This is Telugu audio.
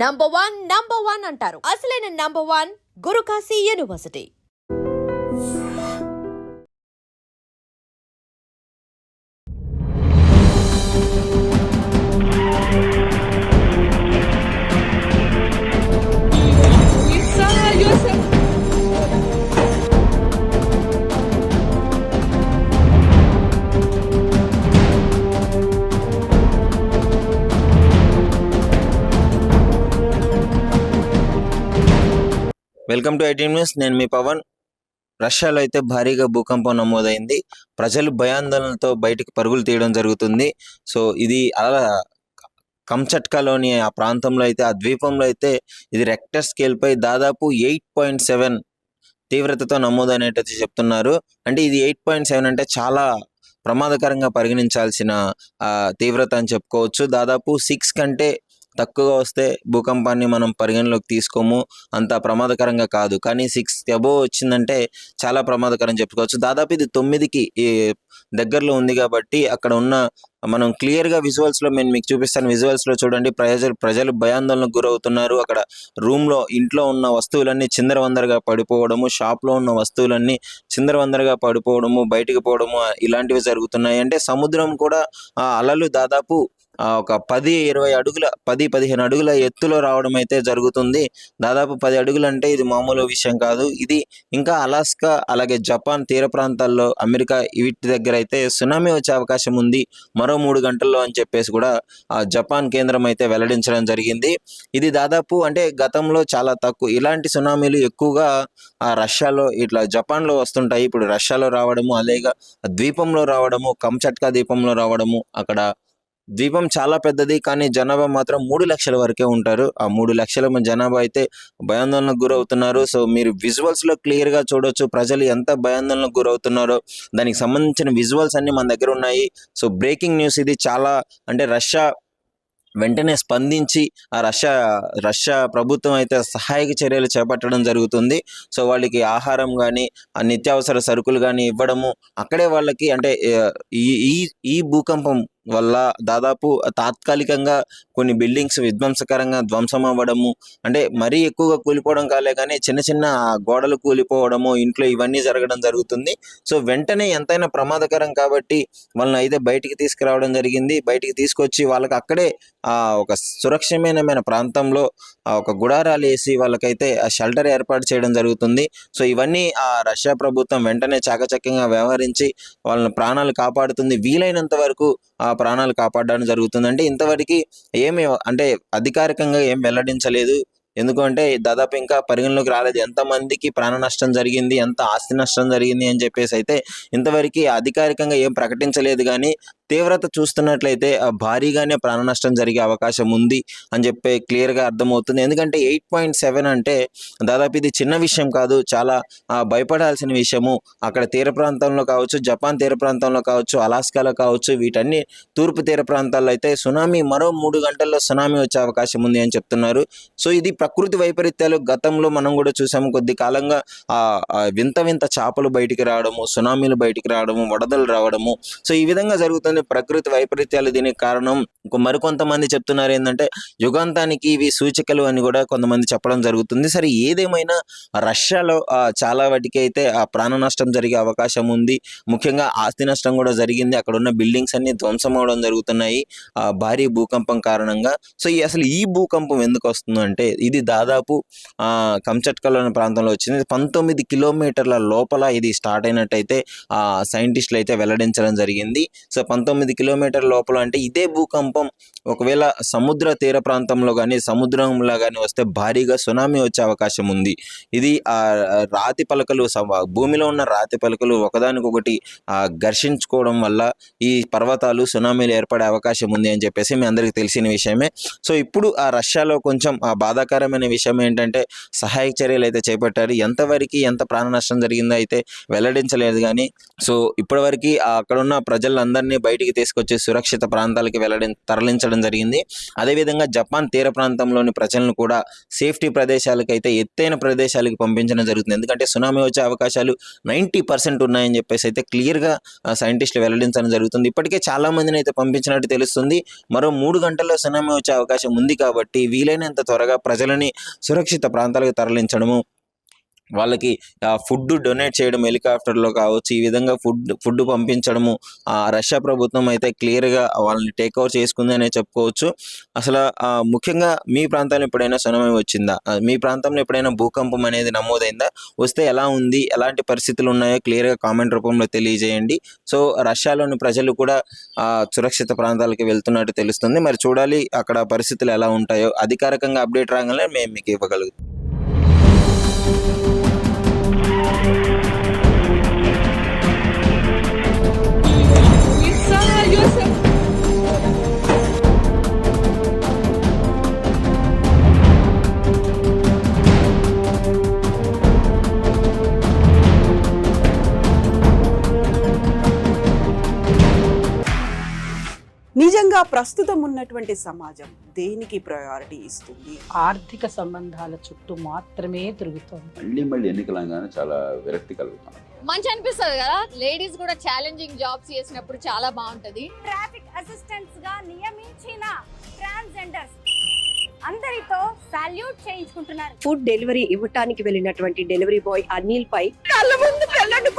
నంబర్ వన్ అంటారు. అసలైన number one Gurukashi university. Welcome to 18 news. నేను మీ పవన్. రష్యాలో అయితే భారీగా భూకంపం నమోదైంది. ప్రజలు భయాందోళనతో బయటికి పరుగులు తీయడం జరుగుతుంది. సో ఇది అలా కంచట్కాలోని ఆ ప్రాంతంలో అయితే, ఆ ద్వీపంలో అయితే ఇది రెక్టర్ స్కేల్ పై దాదాపు 8.7 తీవ్రతతో నమోదైనట్టు చెప్తున్నారు. అంటే ఇది 8.7 అంటే చాలా ప్రమాదకరంగా పరిగణించాల్సిన తీవ్రత అని చెప్పుకోవచ్చు. దాదాపు 6 కంటే తక్కువగా వస్తే భూకంపాన్ని మనం పరిగణలోకి తీసుకోము, అంత ప్రమాదకరంగా కాదు. కానీ 6 అబోవ్ వచ్చిందంటే చాలా ప్రమాదకరం చెప్పుకోవచ్చు. దాదాపు ఇది 9కి దగ్గరలో ఉంది కాబట్టి అక్కడ ఉన్న మనం క్లియర్గా విజువల్స్లో నేను మీకు చూపిస్తాను. విజువల్స్లో చూడండి, ప్రజలు భయాందోళనకు గురవుతున్నారు. అక్కడ రూమ్లో ఇంట్లో ఉన్న వస్తువులన్నీ చిందరవందరగా పడిపోవడము, షాప్లో ఉన్న వస్తువులన్నీ చిందరవందరగా పడిపోవడము, బయటికి పోవడము ఇలాంటివి జరుగుతున్నాయి. అంటే సముద్రం కూడా అలలు దాదాపు ఒక 10-15 అడుగుల ఎత్తులో రావడం అయితే జరుగుతుంది. దాదాపు 10 అడుగులు అంటే ఇది మామూలు విషయం కాదు. ఇది ఇంకా అలాస్కా, అలాగే జపాన్ తీర ప్రాంతాల్లో, అమెరికా వీటి దగ్గర అయితే సునామీ వచ్చే అవకాశం ఉంది మరో 3 గంటల్లో అని చెప్పేసి కూడా జపాన్ కేంద్రం అయితే వెల్లడించడం జరిగింది. ఇది దాదాపు అంటే గతంలో చాలా తక్కువ, ఇలాంటి సునామీలు ఎక్కువగా రష్యాలో ఇట్లా జపాన్లో వస్తుంటాయి. ఇప్పుడు రష్యాలో రావడము, అలాగే ద్వీపంలో రావడము, కంచట్కా ద్వీపంలో రావడము. అక్కడ ద్వీపం చాలా పెద్దది, కానీ జనాభా మాత్రం 3 లక్షల వరకే ఉంటారు. ఆ 3 లక్షల జనాభా అయితే భయాందోళనకు గురవుతున్నారు. సో మీరు విజువల్స్లో క్లియర్గా చూడొచ్చు ప్రజలు ఎంత భయాందోళనకు గురవుతున్నారో. దానికి సంబంధించిన విజువల్స్ అన్ని మన దగ్గర ఉన్నాయి. సో బ్రేకింగ్ న్యూస్ ఇది. చాలా అంటే రష్యా వెంటనే స్పందించి ఆ రష్యా ప్రభుత్వం అయితే సహాయక చర్యలు చేపట్టడం జరుగుతుంది. సో వాళ్ళకి ఆహారం కానీ, నిత్యావసర సరుకులు కానీ ఇవ్వడము, అక్కడే వాళ్ళకి అంటే ఈ భూకంపం వల్ల దాదాపు తాత్కాలికంగా కొన్ని బిల్డింగ్స్ విధ్వంసకరంగా ధ్వంసం అవ్వడము, అంటే మరీ ఎక్కువగా కూలిపోవడం కాలే కానీ చిన్న చిన్న గోడలు కూలిపోవడము, ఇంట్లో ఇవన్నీ జరగడం జరుగుతుంది. సో వెంటనే ఎంతైనా ప్రమాదకరం కాబట్టి వాళ్ళని అయితే బయటికి తీసుకురావడం జరిగింది. బయటికి తీసుకొచ్చి వాళ్ళకి అక్కడే ఒక సురక్షితమైన ప్రాంతంలో ఒక గుడారాలు వేసి వాళ్ళకైతే ఆ షెల్టర్ ఏర్పాటు చేయడం జరుగుతుంది. సో ఇవన్నీ రష్యా ప్రభుత్వం వెంటనే చాకచక్యంగా వ్యవహరించి వాళ్ళని ప్రాణాలు కాపాడుతుంది. వీలైనంత వరకు ఆ ప్రాణాలు కాపాడడం జరుగుతుంది. అంటే ఇంతవరకు ఏమి అంటే అధికారికంగా ఏం వెల్లడించలేదు. ఎందుకంటే దాదాపు ఇంకా పరిగణలోకి రాలేదు ఎంతమందికి ప్రాణ నష్టం జరిగింది, ఎంత ఆస్తి నష్టం జరిగింది అని చెప్పేసి అయితే ఇంతవరకు అధికారికంగా ఏం ప్రకటించలేదు. కానీ తీవ్రత చూస్తున్నట్లయితే భారీగానే ప్రాణ నష్టం జరిగే అవకాశం ఉంది అని చెప్పి క్లియర్గా అర్థమవుతుంది. ఎందుకంటే 8.7 అంటే దాదాపు ఇది చిన్న విషయం కాదు, చాలా భయపడాల్సిన విషయము. అక్కడ తీర ప్రాంతంలో కావచ్చు, జపాన్ తీర ప్రాంతంలో కావచ్చు, అలాస్కాలో కావచ్చు, వీటన్ని తూర్పు తీర ప్రాంతాల్లో అయితే సునామీ మరో 3 గంటల్లో సునామీ వచ్చే అవకాశం ఉంది అని చెప్తున్నారు. సో ఇది ప్రకృతి వైపరీత్యాలు. గతంలో మనం కూడా చూసాము, కొద్ది కాలంగా వింత చేపలు బయటికి రావడము, సునామీలు బయటికి రావడము, వరదలు రావడము. సో ఈ విధంగా జరుగుతుంది ప్రకృతి వైపరీత్యాలు. దీనికి కారణం మరికొంతమంది చెప్తున్నారు ఏంటంటే యుగాంతానికి ఇవి సూచికలు అని కూడా కొంతమంది చెప్పడం జరుగుతుంది. సరే ఏదేమైనా రష్యాలో చాలా వాటికి అయితే ప్రాణ నష్టం జరిగే అవకాశం ఉంది. ముఖ్యంగా ఆస్తి నష్టం కూడా జరిగింది. అక్కడ ఉన్న బిల్డింగ్స్ అన్ని ధ్వంసం అవడం జరుగుతున్నాయి భారీ భూకంపం కారణంగా. సో అసలు ఈ భూకంపం ఎందుకు వస్తుందంటే ఇది దాదాపు కంచట్కాలోని ప్రాంతంలో వచ్చింది. 19 కిలోమీటర్ల లోపల ఇది స్టార్ట్ అయినట్టయితే సైంటిస్టులు అయితే వెల్లడించడం జరిగింది. సో 19 కిలోమీటర్ల లోపల అంటే ఇదే భూకంపం ఒకవేళ సముద్ర తీర ప్రాంతంలో కానీ, సముద్రంలో కానీ వస్తే భారీగా సునామీ వచ్చే అవకాశం ఉంది. ఇది రాతి పలకలు, భూమిలో ఉన్న రాతి పలకలు ఒకదానికొకటి ఘర్షించుకోవడం వల్ల ఈ పర్వతాలు సునామీలు ఏర్పడే అవకాశం ఉంది అని చెప్పేసి మీ అందరికీ తెలిసిన విషయమే. సో ఇప్పుడు రష్యాలో కొంచెం బాధాకరమైన విషయం ఏంటంటే సహాయక చర్యలు అయితే చేపట్టారు. ఎంత ప్రాణ నష్టం జరిగిందో అయితే వెల్లడించలేదు. కానీ సో ఇప్పటివరకు అక్కడ ఉన్న ప్రజలందరినీ బయటికి తీసుకొచ్చి సురక్షిత ప్రాంతాలకి తరలించడం జరిగింది. అదేవిధంగా జపాన్ తీర ప్రాంతంలోని ప్రజలను కూడా సేఫ్టీ ప్రదేశాలకు అయితే ఎత్తైన ప్రదేశాలకు పంపించడం జరుగుతుంది. ఎందుకంటే సునామీ వచ్చే అవకాశాలు 90% ఉన్నాయని చెప్పేసి అయితే క్లియర్గా సైంటిస్టులు వెల్లడించడం జరుగుతుంది. ఇప్పటికే చాలా మందిని అయితే పంపించినట్టు తెలుస్తుంది. మరో 3 గంటల్లో సునామీ వచ్చే అవకాశం ఉంది కాబట్టి వీలైనంత త్వరగా ప్రజలని సురక్షిత ప్రాంతాలకు తరలించడము, వాళ్ళకి ఫుడ్ డొనేట్ చేయడం హెలికాప్టర్లో కావచ్చు, ఈ విధంగా ఫుడ్ పంపించడము రష్యా ప్రభుత్వం అయితే క్లియర్గా వాళ్ళని టేక్ ఓవర్ చేసుకుంది అనే చెప్పుకోవచ్చు. అసలు ముఖ్యంగా మీ ప్రాంతంలో ఎప్పుడైనా సునామీ వచ్చిందా? మీ ప్రాంతంలో ఎప్పుడైనా భూకంపం అనేది నమోదైందా? వస్తే ఎలా ఉంది, ఎలాంటి పరిస్థితులు ఉన్నాయో క్లియర్గా కామెంట్ రూపంలో తెలియజేయండి. సో రష్యాలోని ప్రజలు కూడా సురక్షిత ప్రాంతాలకు వెళ్తున్నట్టు తెలుస్తుంది. మరి చూడాలి అక్కడ పరిస్థితులు ఎలా ఉంటాయో. అధికారికంగా అప్డేట్ రాగానే మేము మీకు ఇవ్వగలుగుతాం. నిజంగా ప్రస్తుతం ఉన్నటువంటి సమాజం దేనికి ప్రయారిటీ ఇస్తుంది? ఆర్థిక సంబంధాల చుట్టూ మాత్రమే తిరుగుతోంది. మళ్ళీ ఎన్నికలంగానే చాలా విరక్తి కలుగుతాం. మంచి అనిపిస్తుంది కదా, లేడీస్ కూడా ఛాలెంజింగ్ జాబ్స్ చేసినప్పుడు చాలా బాగుంటది. ట్రాఫిక్ అసిస్టెంట్స్ గా నియమించిన ట్రాన్స్జెండర్స్ అందరితో సాల్యూట్ చేయించుకుంటున్నారు. ఫుడ్ డెలివరీ ఇవ్వటానికి వెళ్ళినటువంటి డెలివరీ బాయ్ అనిల్ పై కళ్ళ ముందు పెళ్ళండి